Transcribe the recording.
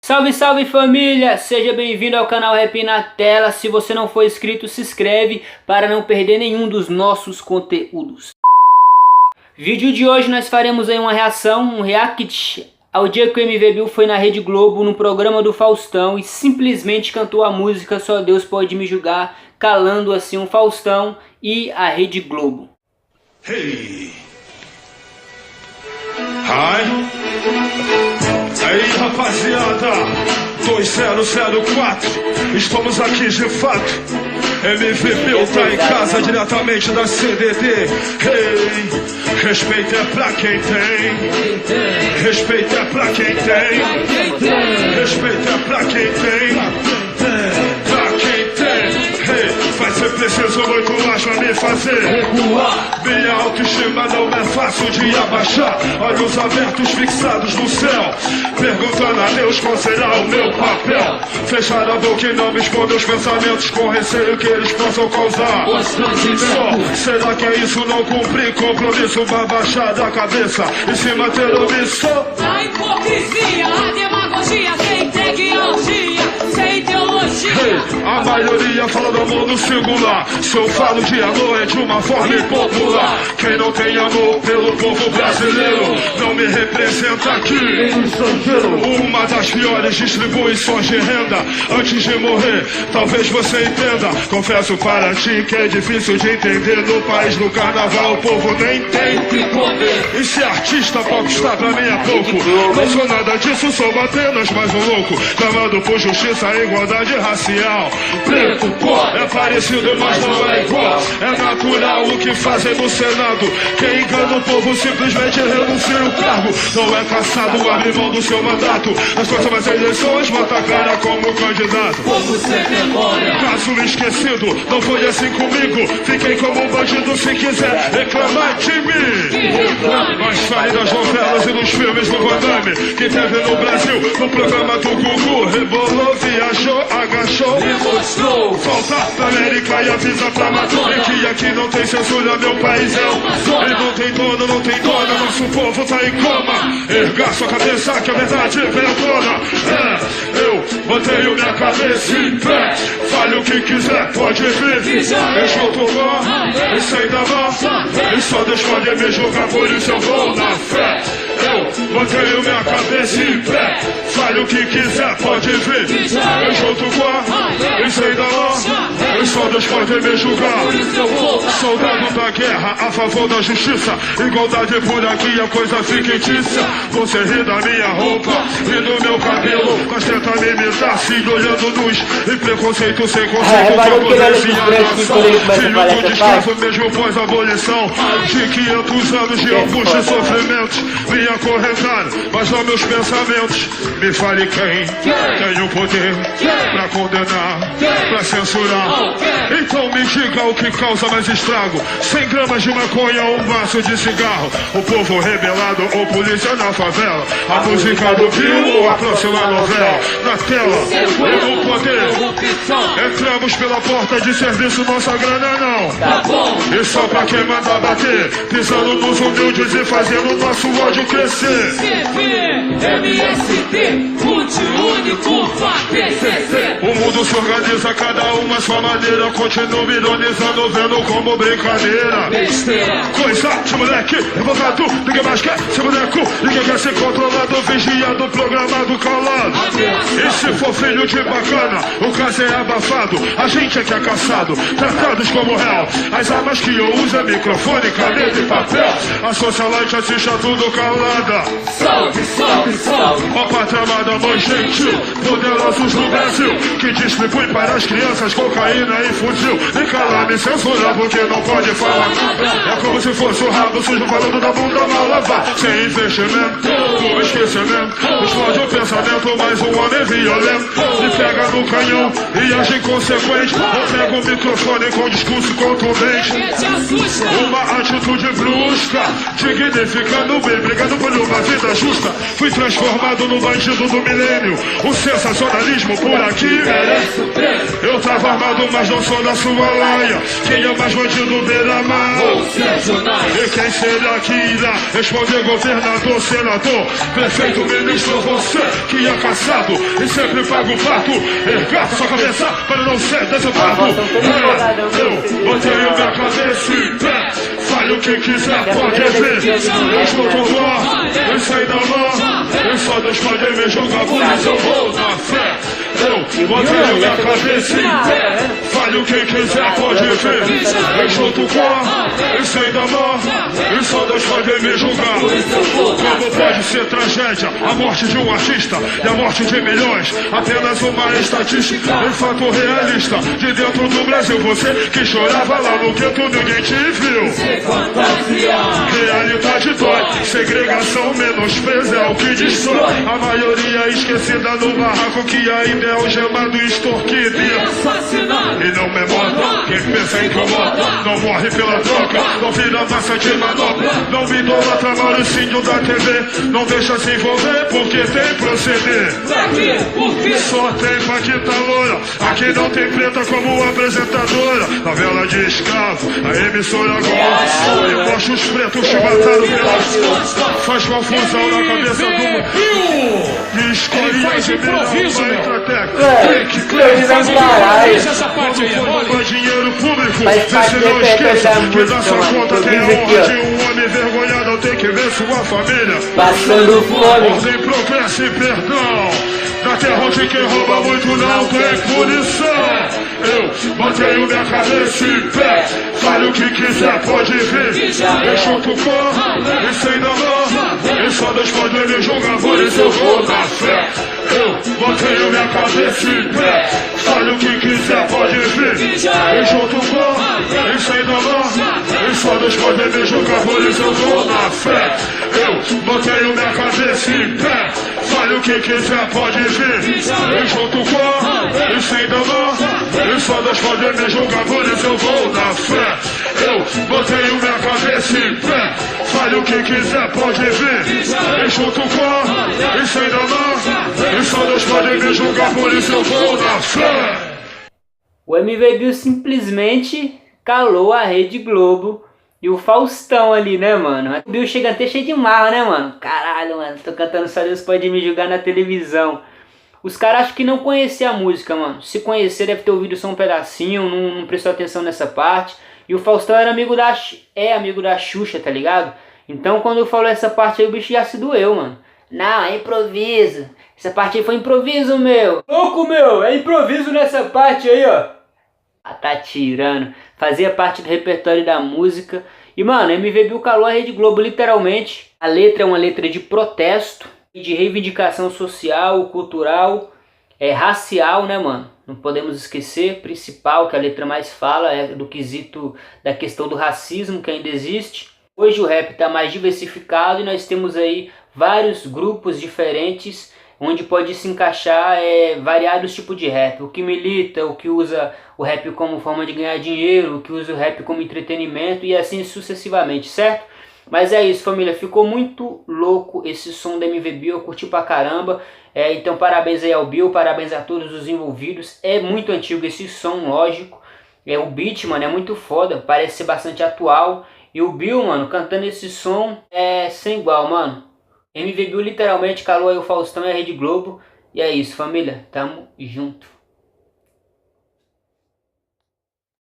Salve, salve família! Seja bem-vindo ao canal Rap na Tela. Se você não for inscrito, se inscreve para não perder nenhum dos nossos conteúdos. Vídeo de hoje nós faremos aí uma reação, um react ao dia que o MV Bill foi na Rede Globo, no programa do Faustão, e simplesmente cantou a música Só Deus Pode Me Julgar, calando assim o Faustão e a Rede Globo. Hey! Hi! Aí rapaziada, 2004, estamos aqui de fato. MV Bill tá em casa diretamente da CDD. Hey, respeito é pra quem tem. Respeito é pra quem tem. Respeito é pra quem tem. Pra quem tem. Hey, vai ser preciso muito mais pra me fazer recuar. Minha autoestima não é fácil de abaixar. Olhos abertos fixados no céu, perguntando a Deus qual será o meu papel. Fechar a boca e não me expor meus pensamentos, com receio que eles possam causar só. Será que é isso não cumprir compromisso? Vai baixar da cabeça e se manter omissor. A hipocrisia, a demagogia, sem tecnologia, sem ideologia. Hey, a maioria fala do amor no singular. Se eu falo de amor é de uma forma impopular. Quem não tem amor pelo povo brasileiro não me representa aqui. Uma das piores distribuições de renda antes de morrer, talvez você entenda. Confesso para ti que é difícil de entender. No país do carnaval o povo nem tem que comer. E se artista conquistar pra mim é pouco. Não sou nada disso, sou apenas mais um louco clamando por justiça e igualdade racial. Preto, pó, é parecido mas não é igual. É natural o que fazem no Senado. Quem engana o povo simplesmente renuncia o cargo. Não é caçado, abre mão do seu mandato. Nas próximas eleições bota a cara como candidato. Povo sem memória. Caso esquecido, não foi assim comigo. Fiquei como um bandido, se quiser reclamar de mim. Mas fale das novelas e dos filmes do Van Damme que teve no Brasil, no programa do Gugu. Rebolou, viajou, agachou E mostrou. volta pra América e avisa pra Madonna que aqui não tem censura, meu país é uma zona. E não tem dono, não tem dona, nosso povo tá em coma. Erga sua cabeça que a verdade vem à tona. Eu mantenho minha cabeça em pé. Fale o que quiser, pode vir. Eu chuto o pó, e sei da mão. E só Deus pode me julgar, por isso eu vou na fé. Eu mantenho minha cabeça em pé. Fale o que quiser, pode vir. Eu junto com a, e sei da mão. E só Deus pode me julgar. Soldado da guerra, a favor da justiça. Igualdade por aqui, a coisa fictícia. Você ri da minha roupa e do meu cabelo, mas tenta me imitar, se olhando nus. E preconceito sem conceito, propôs minha nação. Filho do descaso mesmo pós abolição de 500 anos de angústia e sofrimentos. Vim acorrentar, mas não meus pensamentos. Me fale quem tem o poder pra condenar, pra censurar. Então me diga o que causa mais estrago: 100 gramas de maconha ou um maço de cigarro? O povo rebelado ou polícia na favela? A música do Bill ou a próxima novela? Na tela, eu no poder. Entramos pela porta de serviço, nossa grana não. E só pra quem manda bater, pisando nos humildes e fazendo nosso ódio crescer. CV, MST, Único, PCC. O mundo se organiza, cada uma a sua maneira. Continuo me ironizando, vendo como brincadeira. Besteira. Coisa de moleque, revogado. Ninguém mais quer ser boneco. Ninguém quer ser controlado, vigiado, programado, calado. E se for filho de bacana, o caso é abafado. A gente é que é caçado, tratados como réu. As armas que eu uso é microfone, caneta e papel. A socialite assiste a tudo calada. Salve, salve, salve. Ó pátria amada, mãe gentil, poderosos no Brasil, que distribui para as crianças cocaína e fuzil. Nem calar, me censura porque não pode falar. É como se fosse o rabo sujo falando da bunda mal lavar. Sem investimento, no esquecimento, explode o pensamento, mas um homem violento me pega no canhão e age inconsequente. Eu pego o microfone com discurso contundente. Uma atitude brusca, dignificando-me, brigando por uma vida justa. Fui transformado no bandido do milênio. O sensacionalismo por aqui merece o prêmio. Eu tava armado, mas não sou da sua laia. Quem é mais bandido beira-mar? E quem será que irá responder? Governador, senador, prefeito, ministro? Você que é caçado e sempre pago o pato. Erga sua cabeça para não ser desafiado. Eu mantenho minha cabeça em pé. Fale o que quiser, pode ver. Eu estou com dó, eu saí da mão. E só Deus pode me jogar, por isso eu vou na fé. Eu mantenho minha cabeça em pé. Fale o que quiser, pode ver. Eu estou com dó, eu saí da mão. E só Deus pode me julgar. Como pode ser tragédia a morte de um artista e a morte de milhões? Apenas uma estatística, um fato realista. De dentro do Brasil, você que chorava lá no gueto, ninguém te viu. Realidade dói, segregação, menosprezo é o que destrói. A maioria esquecida no barraco que ainda é algemado e extorquido e não memora. Quem pensa incomoda, não morre pela troca, não vira massa de manobra. Não me idolatra Mauricinho da TV, não deixa se envolver porque tem proceder. Só tem paquita loura, aqui não tem preta como apresentadora. Novela de escravo, a emissora gosta. E poxa os pretos te mataram pelas costas. Faz confusão na cabeça do mundo. Escolha de improviso, essa parte aí, rouba dinheiro público. Você não esqueça que da sua conta tem a honra de um homem envergonhado ao ter que ver sua família passando fome. Ordem, progresso e perdão. Na terra onde quem rouba muito não tem punição. Eu mantenho minha cabeça em pé. Fale o que quiser, pode vir. Eu chuto o corpo e sem dor. E só Deus pode me julgar, por isso eu vou na fé. Eu mantenho minha cabeça em pé. Fale o que quiser, pode vir. Eu chuto o corpo e sem dor. E só Deus pode me julgar, por isso eu vou na fé. Eu mantenho minha cabeça em pé. Fale o que quiser, pode vir. Eu junto com e sem dor. E só Deus pode me julgar, por isso eu vou na fé. Eu mantenho minha cabeça em pé. Fale o que quiser, pode vir. Eu junto com e sem dor. E só Deus pode me julgar, por isso eu vou na fé. O MV Bill simplesmente calou a Rede Globo e o Faustão ali, né, mano? O Bill chega até cheio de marra, né, mano? Caralho, mano, tô cantando Só Deus Pode Me Julgar na televisão. Os caras acham que não conheciam a música, mano. Se conhecer, deve ter ouvido só um pedacinho, não prestou atenção nessa parte. E o Faustão era amigo da Xuxa, tá ligado? Então quando eu falou essa parte aí, o bicho já se doeu, mano. Não, é improviso. Essa parte aí foi improviso, meu. Louco, meu, é improviso nessa parte aí, ó. Ah, tá tirando. Fazia parte do repertório da música. E, mano, MV Bill calou a Rede Globo, literalmente. A letra é uma letra de protesto, de reivindicação social, cultural, racial, né, mano? Não podemos esquecer, principal, que a letra mais fala é do quesito da questão do racismo que ainda existe. Hoje o rap tá mais diversificado e nós temos aí vários grupos diferentes onde pode se encaixar variados tipos de rap. O que milita, o que usa o rap como forma de ganhar dinheiro, o que usa o rap como entretenimento e assim sucessivamente, certo? Mas é isso, família, ficou muito louco esse som da MV Bill, eu curti pra caramba. Então parabéns aí ao Bill, parabéns a todos os envolvidos. É muito antigo esse som, lógico. O beat, mano, é muito foda, parece ser bastante atual. E o Bill, mano, cantando esse som é sem igual, mano. MV Bill literalmente calou aí o Faustão e a Rede Globo. E é isso, família, tamo junto.